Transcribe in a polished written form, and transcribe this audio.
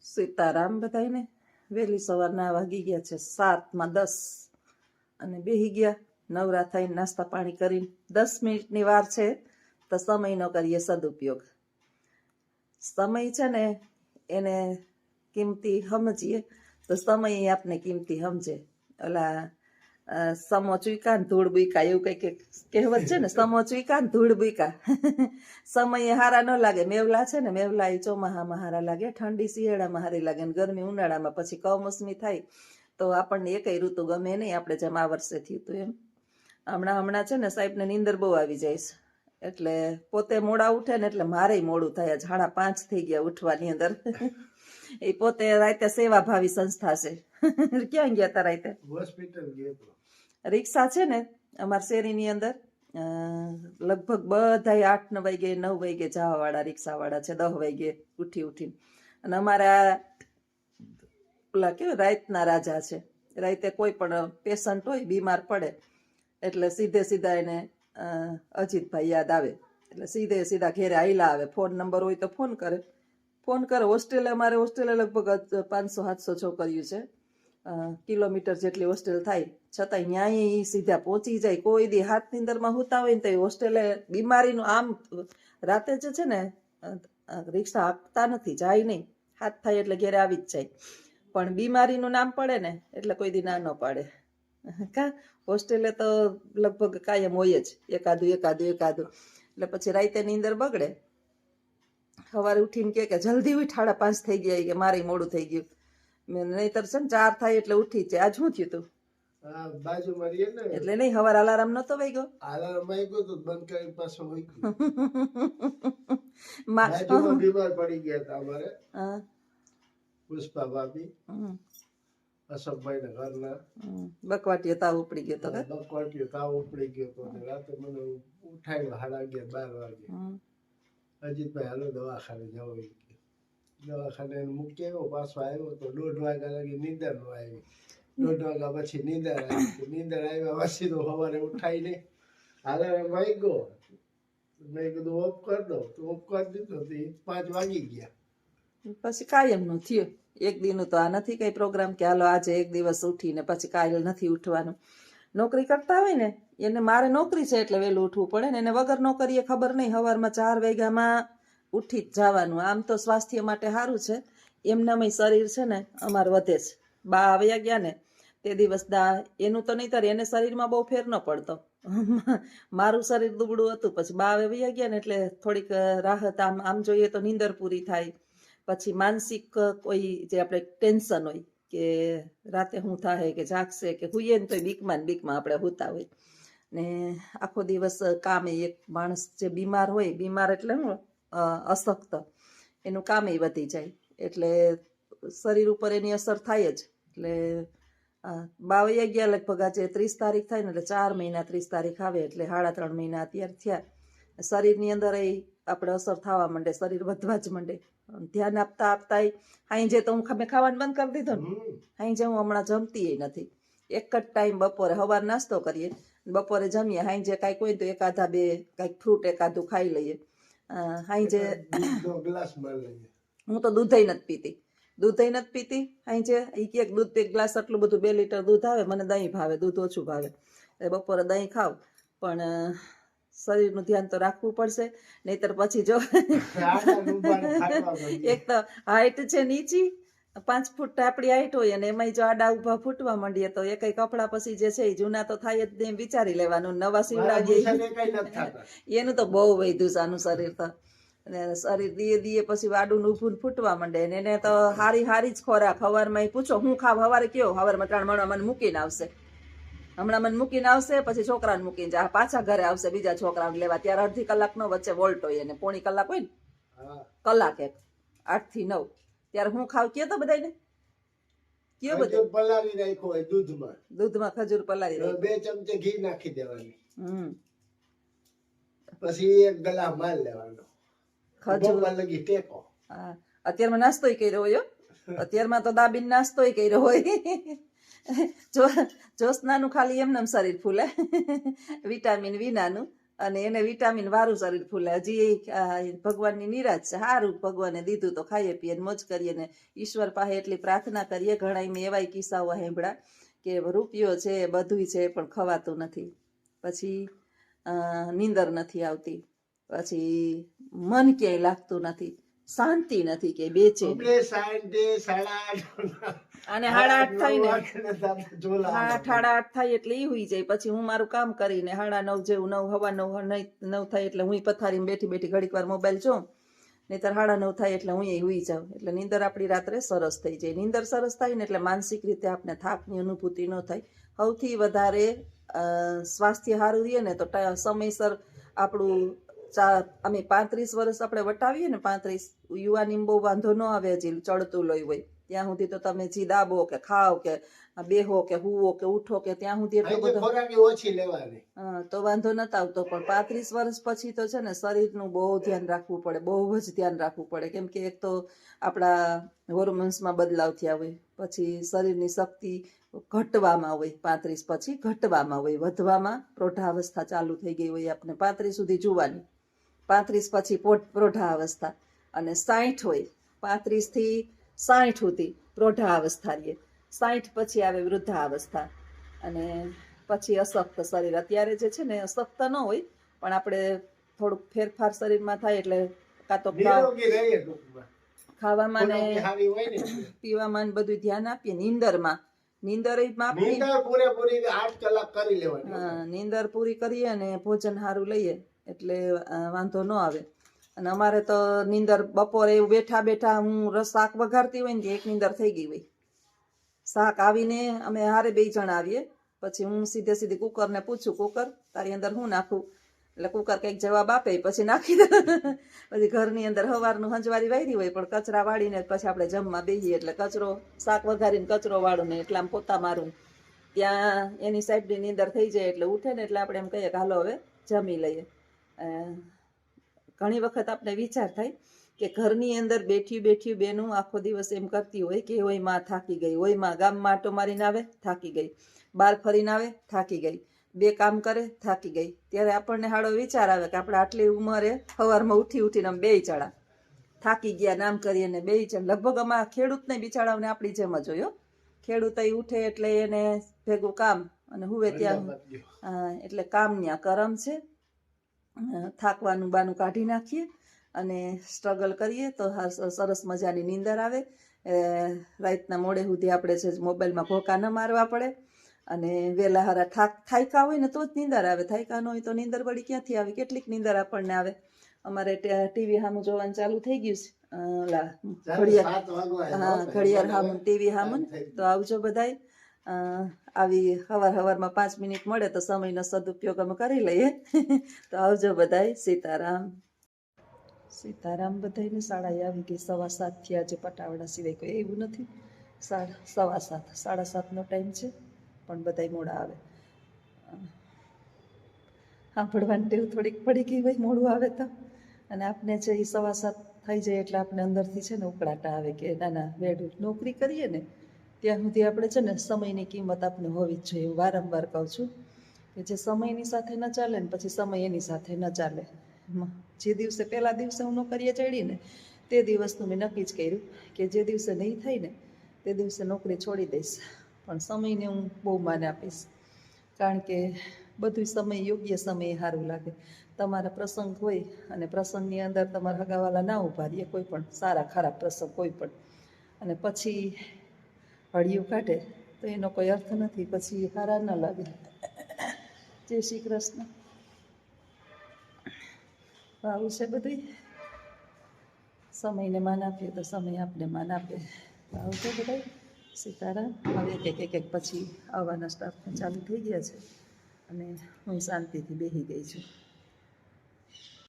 સીતારામ બધાયને. વહેલી સવારના વાગી ગયા છે 7:10 અને બેહી ગયા નવરા થઈને નાસ્તા પાણી કરીને. 10 મિનિટની વાર છે તો સમયનો કરીએ સદુપયોગ. સમય છે ને એને કિંમતી સમજીએ તો સમય આપને કિંમતી સમજે. ઓલા સમો ચૂકા ને ધૂળ બુઈકા એવું કઈક કહેવત છે ને, સમો ચૂકા ને ધૂળ બુઈકા. સમયે હારા ન લાગે. મેવલા છે ને, મેવલા એ ચોમાહામાં હારા લાગે, ઠંડી શિયાળામાં હારી લાગે ને ગરમી ઉનાળામાં. પછી કમોસમી થાય તો આપણને એકય ઋતુ ગમે નહીં, આપણે જેમ આ વર્ષે થયું હતું એમ. હમણાં છે ને સાહેબને નીંદર બહુ આવી જાય છે, એટલે પોતે મોડા ઉઠે ને એટલે મારેય મોડું થાય. 5:30 થઈ ગયા ઉઠવાની અંદર. એ પોતે રાતે સેવાભાવી સંસ્થા છે. ક્યાં ગયા તા રાતે? હોસ્પિટલ ગયો. રિક્ષા છે ને અમારા શેરીની અંદર, લગભગ બધા 8-9 વાગે 9 વાગે જવા વાળા રિક્ષા વાળા છે. 10 વાગે ઉઠીને. અને અમારા પેલા કેવું રાતના રાજા છે. રાતે કોઈ પણ પેશન્ટ હોય બીમાર પડે એટલે સીધા એને અજીતભાઈ યાદ આવે એટલે સીધા ઘેરે આયલા આવે. ફોન નંબર હોય તો ફોન કરે. હોસ્ટેલે અમારે લગભગ 500-700 છોકરીઓ છે. કિલોમીટર જેટલી હોસ્ટેલ થાય છતાં ન્યાય સીધા પહોંચી જાય. કોઈ દી હાથની અંદરમાં હોતા હોય ને તો હોસ્ટેલે બીમારીનું આમ રાતે જે છે ને રિક્ષા હાંકતા નથી, જાય નહીં. હાથ થાય એટલે ઘેરે આવી જ જાય. પણ બીમારીનું નામ પડે ને એટલે કોઈ દી ના ન પાડે. કા હોસ્ટેલે તો લગભગ કાયમ હોય જ એકાદું. એટલે પછી રાતે નીંદર બગડે. સવારે ઉઠીને કે જલ્દી ઉઠ, 5:30 થઈ ગયા કે મારે મોડું થઈ ગયું. નહીતર છે ને 4 થાય એટલે ઉઠી જ. આજ શું થયું તું? બાજુમાં રહીએ ને એટલે નહીં, સવારે અલાર્મ નતો વાગ્યો? અલાર્મ વાગ્યો તો બંધ કરી પાછો વઈ ગયો. બાજુમાં બીમાર પડી ગયા હતા અમારે પુષ્પા ભાભી, અશોકભાઈ ના ઘરના. બકવાટીયો તાવ ઉપડી ગયો તો. બકવાટીયો તાવ ઉપડી ગયો તો રાતે મને ઉઠાડ્યો 11:30-12 વાગે. અજીતભાઈ હાલો દવાખાને જાઓ. દવાખાને મૂકી આવ્યો, પાછો આવ્યો તો 1:30 વાગ્યા લાગી નીંદર નો આવી. 1:30 વાગ્યા પછી નીંદર આવી. નીંદર આવ્યા પછી તો સવારે ઉઠાઈ નહીં. અલાર્મ વાગ્યો, મેં કીધું ઓફ કરી દો તો ઓફ કરી દીધો. 5 વાગી ગયા. પછી કાયમ નું થયું. એક દીનું તો આ નથી કઈ પ્રોગ્રામ કે હાલો આજે એક દિવસ ઉઠીને પછી કાલે નથી ઉઠવાનું. નોકરી કરતા હોય ને એને, મારે નોકરી છે એટલે વહેલું ઉઠવું પડે ને. એને વગર નોકરીએ ખબર નહીં, સવારમાં 4 વાગ્યામાં ઉઠી જ જવાનું. આમ તો સ્વાસ્થ્ય માટે સારું છે. એમનામાં શરીર છે ને અમારે વધે છે. 2 આવ્યા ગયા ને તે દિવસ એનું તો નહીં તારે, એને શરીરમાં બહુ ફેર ન પડતો. મારું શરીર દુબળું હતું. પછી 2 આવ્યા ગયા ને એટલે થોડીક રાહત. આમ જોઈએ તો નીંદર પૂરી થાય. પછી માનસિક કોઈ જે આપણે ટેન્શન હોય કે રાતે શું થાય કે જાગશે કે હુઈએ ને તો બીકમાં આપણે હોતા હોય ને. આખો દિવસ કામે, એક માણસ જે બીમાર હોય, બીમાર એટલે શું અશક્ત, એનું કામે વધી જાય એટલે શરીર ઉપર એની અસર થાય જ. એટલે 22 ગયા લગભગ. આજે 30 તારીખ થાય ને એટલે 4 મહિના 30 તારીખ આવે એટલે 3.5 મહિના અત્યારે થયા. શરીરની અંદર આપણે અસર થવા માંડે, શરીર વધવા જ માંડે. ધ્યાન આપતા હાઈ જે તો હું ખાવાનું બંધ કરી દીધો ને. હાઈ જે હું હમણાં જમતી નથી. એક જ ટાઈમ બપોરે સવાર નાસ્તો કરીએ, બપોરે જમીએ. હાઈ જે કાંઈક હોય તો 1-2 કાંઈક ફ્રૂટ એકાદું ખાઈ લઈએ. હાઈ જે હું તો દૂધય નથી પીતી. હાઈ જે એક દૂધ 1 ગ્લાસ, આટલું બધું 2 લીટર દૂધ આવે. મને દહીં ભાવે, દૂધ ઓછું ભાવે. બપોરે દહીં ખાવ. પણ શરીરનું ધ્યાન તો રાખવું પડશે, નહીતર પછી જો એક તો હાઈટ છે નીચી, 5 ફૂટ આપણી હાઈટ હોય અને એમાં જો આડા ઉભા ફૂટવા માંડીએ તો એ કઈ કપડા પછી જે છે એ જૂના તો થાય જ નહીં. વિચારી લેવાનું, નવા સીવડાવીએ. એનું તો બહુ વધ્યું છે આનું શરીર તો. શરીર દીએ પછી આડું ઊભું ફૂટવા માંડે. એને તો હારી જ ખોરાક. સવારમાં પૂછો હું ખાવ, સવારે કયો સવારમાં 3 મણવા મને મૂકીને આવશે. હમણાં મને મૂકીને આવશે, પછી છોકરાને મૂકીને જાય, પાછા ઘરે આવશે બીજા છોકરાને લેવા. ત્યારે અડધી કલાકનો વચ્ચે વોલ્ટ હોય એને, પોણી કલાક હોય ને, કલાક એક 8 થી 9. ત્યારે હું ખાવ કયો તો બધાને કયો? બધું પલાળી રાખ્યો હોય દૂધમાં ખજૂર પલાળી 2 ચમચે ઘી નાખી દેવાનું. પછી 1 ગ્લાસ માલ લેવાનો. ખજૂર લગી ટેકો. અત્યારમાં નાસ્તોય કર્યો હોય. અત્યારમાં તો દાબીને નાસ્તોય કર્યો હોય. જોશનાનું ખાલી એમને શરીર ફૂલે, વિટામિન વિનાનું. અને એને વિટામિન વાળું શરીર ફૂલે. હજી ભગવાનની નિરાજ છે. સારું, ભગવાને દીધું તો ખાઈએ પીએ ને મોજ કરીએ ને ઈશ્વર પાસે એટલી પ્રાર્થના કરીએ. ઘણા મેં એવાય કિસ્સાઓ સાંભળ્યા કે રૂપિયો છે બધુંય છે પણ ખવાતું નથી, પછી નીંદર નથી આવતી, પછી મન ક્યાંય લાગતું નથી, શાંતિ નથી, કે બેચેન. આપણે સાંજે 8:30 અને 8:30 થાય ને, જોલા 8:30 થાય એટલે ઈ હુઈ જાય. પછી હું મારું કામ કરીને 9:30 જેવું 9 થાય એટલે હું પથારીમાં બેઠી બેઠી ઘડીક વાર મોબાઈલ જોઉં, નહીતર 9:30 થાય એટલે હું હુઈ જાઉં. એટલે નીંદર આપણી રાત્રે સરસ થઈ જાય. નીંદર સરસ થાય ને એટલે માનસિક રીતે આપણે થાકની અનુભૂતિ ન થાય. સૌથી વધારે સ્વાસ્થ્ય સારું રહીએ ને તો સમયસર આપણું અમે 35 વર્ષ આપણે વટાવીએ ને, 35 યુવાની બહુ વાંધો ન આવે. હજી ચડતું લોહી હોય ત્યાં સુધી તો તમે જી દાબો કે ખાઓ કે બેહો કે હુવો કે ઉઠો કે ત્યાં સુધી એટલો બધો ખોરાકી ઓછી લેવાની તો વાંધો નતો આવતો. પણ 35 વર્ષ પછી તો છે ને શરીરનું બહુ ધ્યાન રાખવું પડે, બહુ જ ધ્યાન રાખવું પડે. કેમ કે એક તો આપણા હોર્મોન્સમાં બદલાવ થયા હોય, પછી શરીરની શક્તિ ઘટવામાં હોય, 35 પછી ઘટવામાં હોય, વધવામાં પ્રૌઢાવસ્થા ચાલુ થઈ ગઈ હોય. આપણે 35 સુધી જુવાની, 35 પછી પ્રૌઢાવસ્થા, અને 60 હોય. 35 થી 60 સુધી પ્રૌઢાવસ્થા રહીએ, 60 પછી આવે વૃદ્ધાવસ્થા, અને પછી અશક્ત શરીર. અત્યારે જે છે ને અશક્ત ન હોય પણ આપણે થોડુંક ફેરફાર શરીરમાં થાય એટલે કાં તો નિરોગી રહીએ ટૂંકમાં. ખાવામાં ને ખોરાકી સારી હોય ને પીવામાં બધું ધ્યાન આપીએ. નીંદરમાં નીંદર પૂરેપૂરી 8 કલાક કરી લેવાની. નીંદર પૂરી કરીએ અને ભોજન સારું લઈએ એટલે વાંધો ન આવે. અને અમારે તો નીંદર બપોરે એવું બેઠા બેઠા હું શાક વઘારતી હોય ને એક નીંદર થઈ ગઈ હોય. શાક આવીને અમે હારે 2 જણા આવીએ, પછી હું સીધી કુકરને પૂછું, કુકર તારી અંદર હું નાખું? એટલે કુકર કંઈક જવાબ આપે, પછી નાખી દે. પછી ઘરની અંદર સવારનું હંજવારી વાયરી હોય પણ કચરા વાળીને પછી આપણે જમવા બેસીએ એટલે કચરો, શાક વઘારીને કચરો વાળું ને એટલે આમ પોતા મારું, ત્યાં એની સાઈડની નીંદર થઈ જાય. એટલે ઉઠે ને એટલે આપણે એમ કહીએ કે હાલો હવે જમી લઈએ. ઘણી વખત આપણે વિચાર થાય કે ઘરની અંદર બેઠી બેનું આખો દિવસ એમ કરતી હોય કે હોય માં થાકી ગઈ, હોય માં ગામમાં આટો મારીને આવે થાકી ગઈ, બહાર ફરીને આવે થાકી ગઈ, 2 કામ કરે થાકી ગઈ. ત્યારે આપણને હાડો વિચાર આવે કે આપણે આટલી ઉંમરે સવારમાં ઉઠીને અમે 2 ચડા થાકી ગયા, નામ કરીએ ને 2 જણ. લગભગ આમાં ખેડૂતને બિચારાઓને આપણી જેમ જ હોય. ખેડૂત ઉઠે એટલે એને ભેગું કામ અને હુવે ત્યાં, એટલે કામ ત્યાં કરમ છે. થાકવાનું બાનું કાઢી નાખીએ અને સ્ટ્રગલ કરીએ તો સરસ મજાની નીંદર આવે. રાતના મોડે સુધી આપણે છે મોબાઈલમાં ભોકા ન મારવા પડે, અને વહેલા હારા થાક્યા હોય ને તો જ નીંદર આવે. થાક્યા ન હોય તો નીંદર વળી ક્યાંથી આવે? કેટલીક નીંદર આપણને આવે. અમારે ટીવી સામું જોવાનું ચાલુ થઈ ગયું છે, ઘડિયાળ સામું ટીવી સામું. તો આવજો બધાય. આવી સવારમાં 5 મિનિટ મળે તો સમયનો સદુપયોગ અમે કરી લઈએ. તો આવજો બધાય. સીતારામ. સીતારામ. બધાને શાળાએ આવી ગઈ. 7:15 થયા. આજે પટાવડા સિવાય કોઈ એવું નથી. 7:15 7:30નો ટાઈમ છે પણ બધાય મોડા આવે. સાંભળવાની ટેવ થોડીક પડી ગઈ હોય મોડું આવે તો. અને આપણે છે એ 7:15 થઈ જાય એટલે આપણે અંદરથી છે ને ઉકળાટા આવે કે ના વેડું નોકરી કરીએ ને ત્યાં સુધી આપણે છે ને સમયની કિંમત આપણે હોવી જ જોઈએ. વારંવાર કહું છું કે જે સમયની સાથે ન ચાલે ને પછી સમય એની સાથે ન ચાલે. જે દિવસે પહેલા દિવસે હું નોકરીએ ચડી ને તે દિવસનું મેં નક્કી જ કર્યું કે જે દિવસે નહીં થાય ને તે દિવસે નોકરી છોડી દઈશ, પણ સમયને હું બહુ માન આપીશ. કારણ કે બધું સમય યોગ્ય સમયે સારું લાગે. તમારા પ્રસંગ હોય અને પ્રસંગની અંદર તમારા હગાવાલા ના ઊભા રહીએ, કોઈ પણ સારા ખરાબ પ્રસંગ કોઈ પણ, અને પછી હળિયું કાઢે તો એનો કોઈ અર્થ નથી, પછી સારા ન લાગે. જય શ્રી કૃષ્ણ. આવું છે બધું. સમયને માન આપીએ તો સમય આપને માન આપે. આવું છે બધા. સીતારામ. હવે એક પછી આવવાના સ્ટાફ ચાલુ થઈ ગયા છે અને હું શાંતિથી બેસી ગઈ છું.